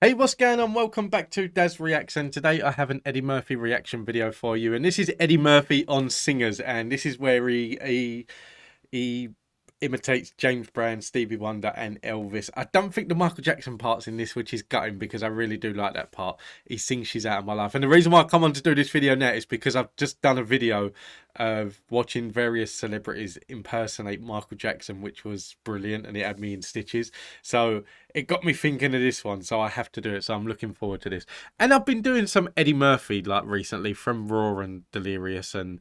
Hey, what's going on? Welcome back to DAZ Reacts, and today I have an Eddie Murphy reaction video for you. And this is Eddie Murphy on singers, and this is where he imitates James Brown, Stevie Wonder, and Elvis. I don't think the Michael Jackson part's in this, which is gutting because I really do like that part. He sings "She's Out of My Life," and the reason why I come on to do this video now is because I've just done a video of watching various celebrities impersonate Michael Jackson, which was brilliant, and it had me in stitches. So it got me thinking of this one, so I have to do it. So I'm looking forward to this. And I've been doing some Eddie Murphy like recently from Raw and Delirious, and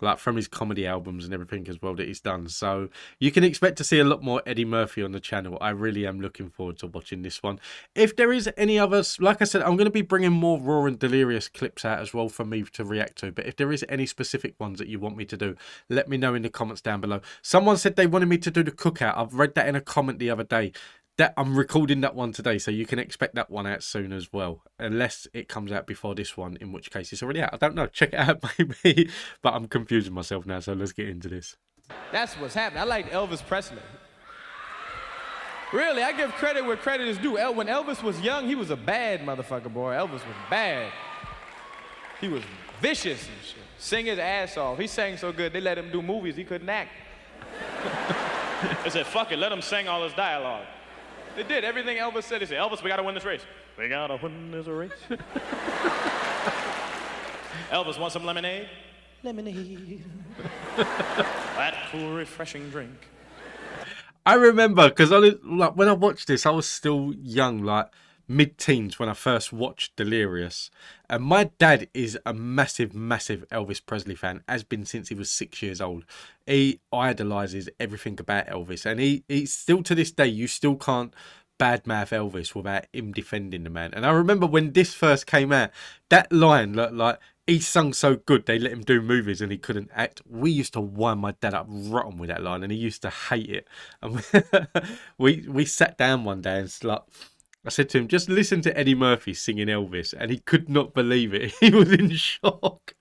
like from his comedy albums and everything as well that he's done. So you can expect to see a lot more Eddie Murphy on the channel. I really am looking forward to watching this one. If there is any others, like I said, I'm going to be bringing more Raw and Delirious clips out as well for me to react to. But if there is any specific ones that you want me to do, let me know in the comments down below. Someone said they wanted me to do the cookout. I've read that in a comment the other day. That I'm recording that one today, so you can expect that one out soon as well, unless it comes out before this one, in which case it's already out. I don't know, check it out maybe, but I'm confusing myself now, so let's get into this. That's what's happening. I like Elvis Presley. Really, I give credit where credit is due. When Elvis was young, he was a bad motherfucker, boy. Elvis was bad. He was vicious and shit. Sing his ass off. He sang so good, they let him do movies he couldn't act. They said, fuck it, let him sing all his dialogue. They did. Everything Elvis said, they said, Elvis, we gotta win this race. We gotta win this race. Elvis, want some lemonade? Lemonade. That cool, refreshing drink. I remember, because like, when I watched this, I was still young, like mid-teens when I first watched Delirious. And my dad is a massive, massive Elvis Presley fan, has been since he was 6 years old. He idolises everything about Elvis. And he still, to this day, you still can't badmouth Elvis without him defending the man. And I remember when this first came out, that line, like he sung so good they let him do movies and he couldn't act. We used to wind my dad up rotten with that line, and he used to hate it. And we sat down one day and like, I said to him, just listen to Eddie Murphy singing Elvis, and he could not believe it. He was in shock.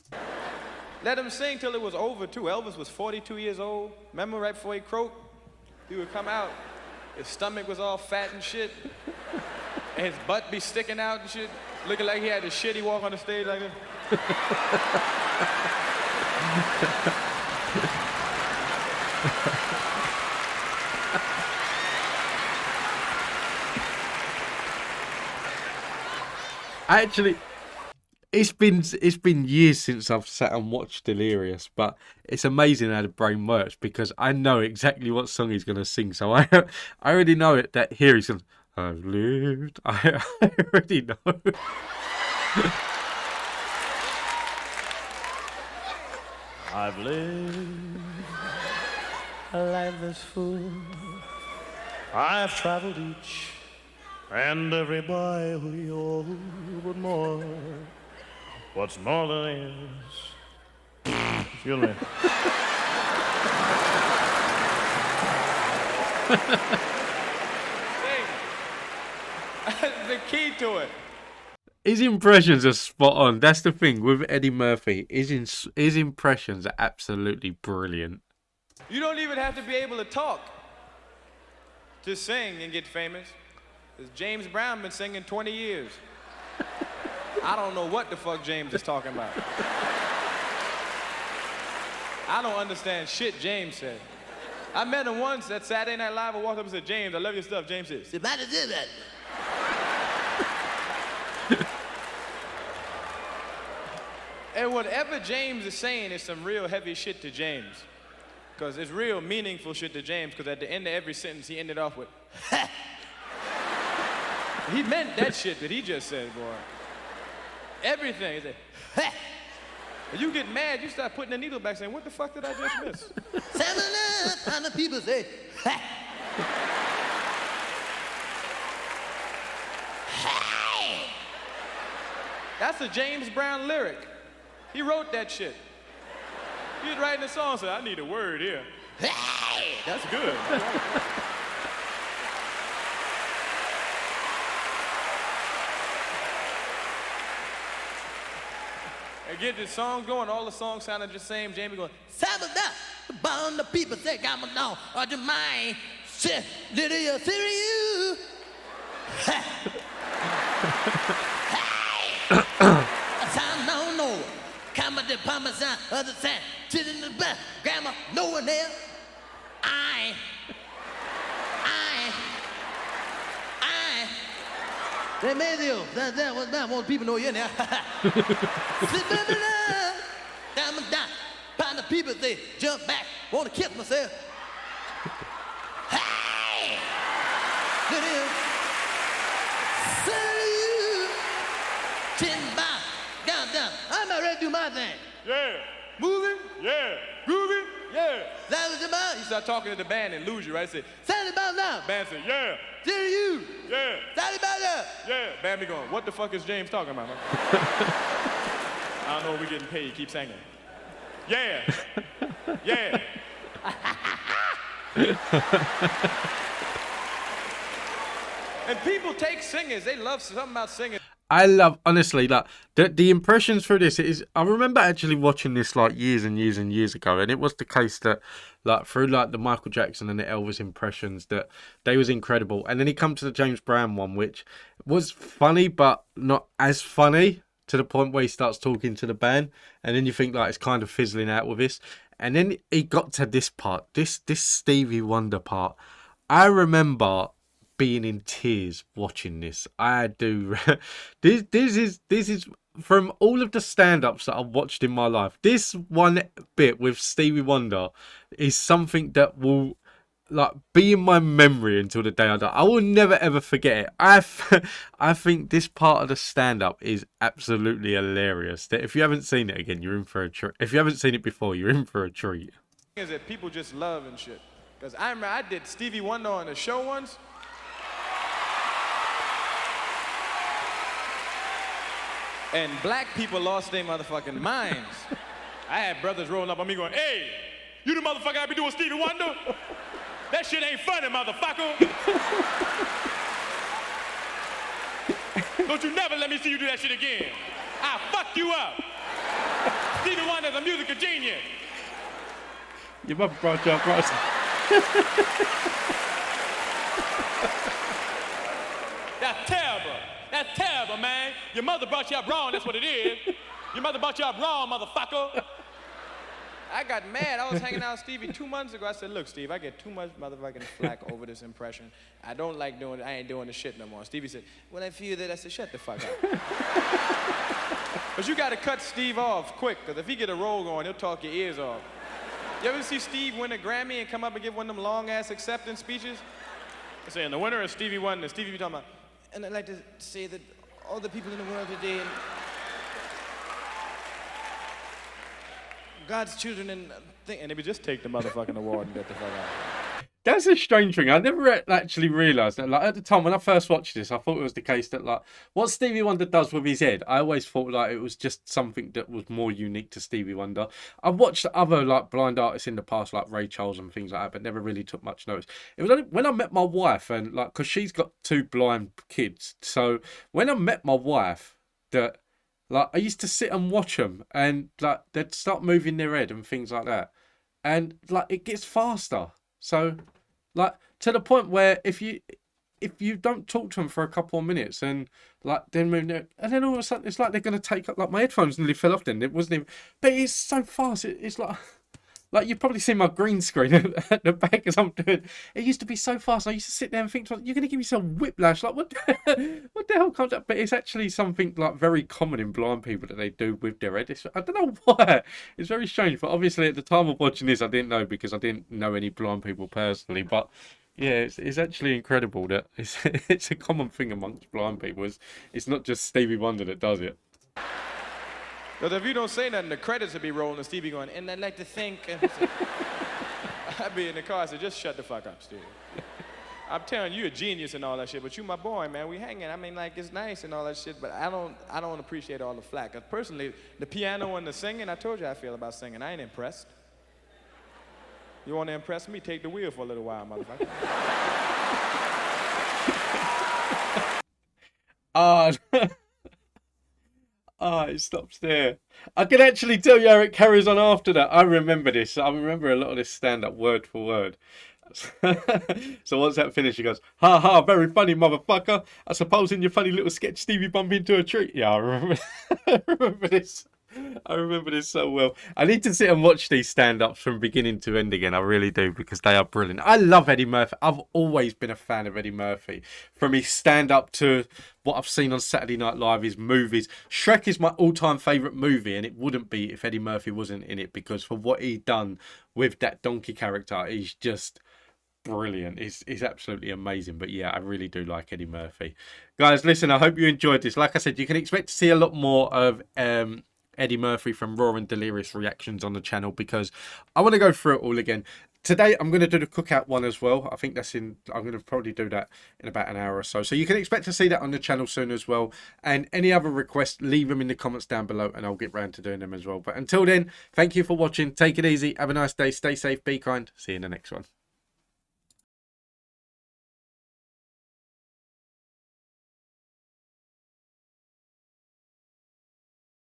Let him sing till it was over, too. Elvis was 42 years old. Remember right before he croaked? He would come out, his stomach was all fat and shit, and his butt be sticking out and shit, looking like he had a shit. He walk on the stage like this. Actually, it's been years since I've sat and watched Delirious, but it's amazing how the brain works because I know exactly what song he's gonna sing. So I already know it. That here he's going, I've lived. I already know. I've lived a life that's full. I've traveled each and every byway, oh, but more. What's more than is, feel me? The key to it. His impressions are spot on. That's the thing with Eddie Murphy. His impressions are absolutely brilliant. You don't even have to be able to talk to sing and get famous. Because James Brown been singing 20 years. I don't know what the fuck James is talking about. I don't understand shit James said. I met him once at Saturday Night Live. I walked up and said, James, I love your stuff. James said, and whatever James is saying is some real heavy shit to James. Because it's real meaningful shit to James, because at the end of every sentence, he ended off with, he meant that shit that he just said, boy. Everything. He said, ha! And you get mad, you start putting the needle back saying, what the fuck did I just miss? 700 people say, ha! Hey! That's a James Brown lyric. He wrote that shit. He was writing a song, said, I need a word here. Hey! That's good. And get this song going, all the songs sounded the same. Jamie going, Sabbath, bound the people say, come on, or the mind, say, did you see you? Sound no. Come at the parmesan, other side, sit in the back, grandma, no one there. I. They made you. That was not more people know you now. Sit down, down. Find the people, they jump back, want to kiss myself. Hey! Good is. Tin by, down. I'm not ready to do my thing. Yeah. Moving, Yeah. Groovy. Yeah. that was about. You start talking to the band and lose you, right? Say, Sally about now. band say, yeah. Did you? Yeah. Sally about now. Yeah. Band be going, what the fuck is James talking about, man? I don't know if we getting paid. Keep singing. Yeah. Yeah. And people take singers. They love something about singing. I love, honestly, like the impressions through this is. I remember actually watching this like years and years and years ago, and it was the case that like through like the Michael Jackson and the Elvis impressions that they was incredible, and then he come to the James Brown one, which was funny but not as funny to the point where he starts talking to the band, and then you think like it's kind of fizzling out with this, and then he got to this part, this Stevie Wonder part. I remember being in tears watching this. I do. This is from all of the stand-ups that I've watched in my life. This one bit with Stevie Wonder is something that will like be in my memory until the day I die. I will never ever forget it. I think this part of the stand-up is absolutely hilarious. That if you haven't seen it again, you're in for a treat. If you haven't seen it before, you're in for a treat. Is that people just love and shit. Because I remember I did Stevie Wonder on the show once. And black people lost their motherfucking minds. I had brothers rolling up on me going, hey, you the motherfucker I be doing Stevie Wonder? That shit ain't funny, motherfucker. Don't you never let me see you do that shit again. I'll fuck you up. Stevie Wonder's a musical genius. Your mother brought you up, right? That's terrible. That's terrible, man. Your mother brought you up wrong, that's what it is. Your mother brought you up wrong, motherfucker. I got mad. I was hanging out with Stevie 2 months ago. I said, look, Steve, I get too much motherfucking flack over this impression. I don't like doing it. I ain't doing the shit no more. Stevie said, when I feel that, I said, shut the fuck up. But you got to cut Steve off quick, because if he get a roll going, he'll talk your ears off. You ever see Steve win a Grammy and come up and give one of them long-ass acceptance speeches? I say, and the winner is Stevie Wonder. Stevie be talking about, and I'd like to say that all the people in the world today, and God's children, and they would just take the motherfucking award and get the fuck out. That's a strange thing. I never actually realised that. Like at the time when I first watched this, I thought it was the case that like what Stevie Wonder does with his head, I always thought like it was just something that was more unique to Stevie Wonder. I've watched other like blind artists in the past, like Ray Charles and things like that, but never really took much notice. It was only when I met my wife, and like because she's got 2 blind kids, so when I met my wife, that like I used to sit and watch them, and like they'd start moving their head and things like that, and like it gets faster. So, like to the point where if you don't talk to them for a couple of minutes and like then move there, and then all of a sudden it's like they're gonna take up, like my headphones nearly fell off. Then it wasn't even, but it's so fast. It's like you've probably seen my green screen at the back as I'm doing. It used to be so fast. I used to sit there and think, you're going to give yourself whiplash. Like, what the hell comes up? But it's actually something like very common in blind people that they do with their head. I don't know why. It's very strange. But obviously at the time of watching this, I didn't know because I didn't know any blind people personally. But yeah, it's actually incredible that it's a common thing amongst blind people. It's not just Stevie Wonder that does it. Because if you don't say nothing, the credits will be rolling and Stevie going, and I'd like to think. I'd be in the car, I said, just shut the fuck up, Stevie. I'm telling you, you're a genius and all that shit, but you my boy, man. We hanging. I mean, like, it's nice and all that shit, but I don't appreciate all the flack. Cause personally, the piano and the singing, I told you how I feel about singing. I ain't impressed. You want to impress me? Take the wheel for a little while, motherfucker. It stops there. I can actually tell you how it carries on after that. I remember this. I remember a lot of this stand-up word for word. So once that finished, he goes, "Ha ha, very funny, motherfucker. I suppose in your funny little sketch, Stevie bumped into a tree." Yeah, I remember. I remember this. I remember this so well. I need to sit and watch these stand-ups from beginning to end again. I really do, because they are brilliant. I love Eddie Murphy. I've always been a fan of Eddie Murphy. From his stand-up to what I've seen on Saturday Night Live, his movies. Shrek is my all-time favourite movie, and it wouldn't be if Eddie Murphy wasn't in it, because for what he'd done with that donkey character, he's just brilliant. He's absolutely amazing. But yeah, I really do like Eddie Murphy. Guys, listen, I hope you enjoyed this. Like I said, you can expect to see a lot more of Eddie Murphy from Raw and Delirious reactions on the channel, because I want to go through it all again. Today I'm going to do the cookout one as well. I think that's I'm going to probably do that in about an hour or so. So you can expect to see that on the channel soon as well. And any other requests, leave them in the comments down below and I'll get round to doing them as well. But until then, thank you for watching. Take it easy. Have a nice day. Stay safe. Be kind. See you in the next one.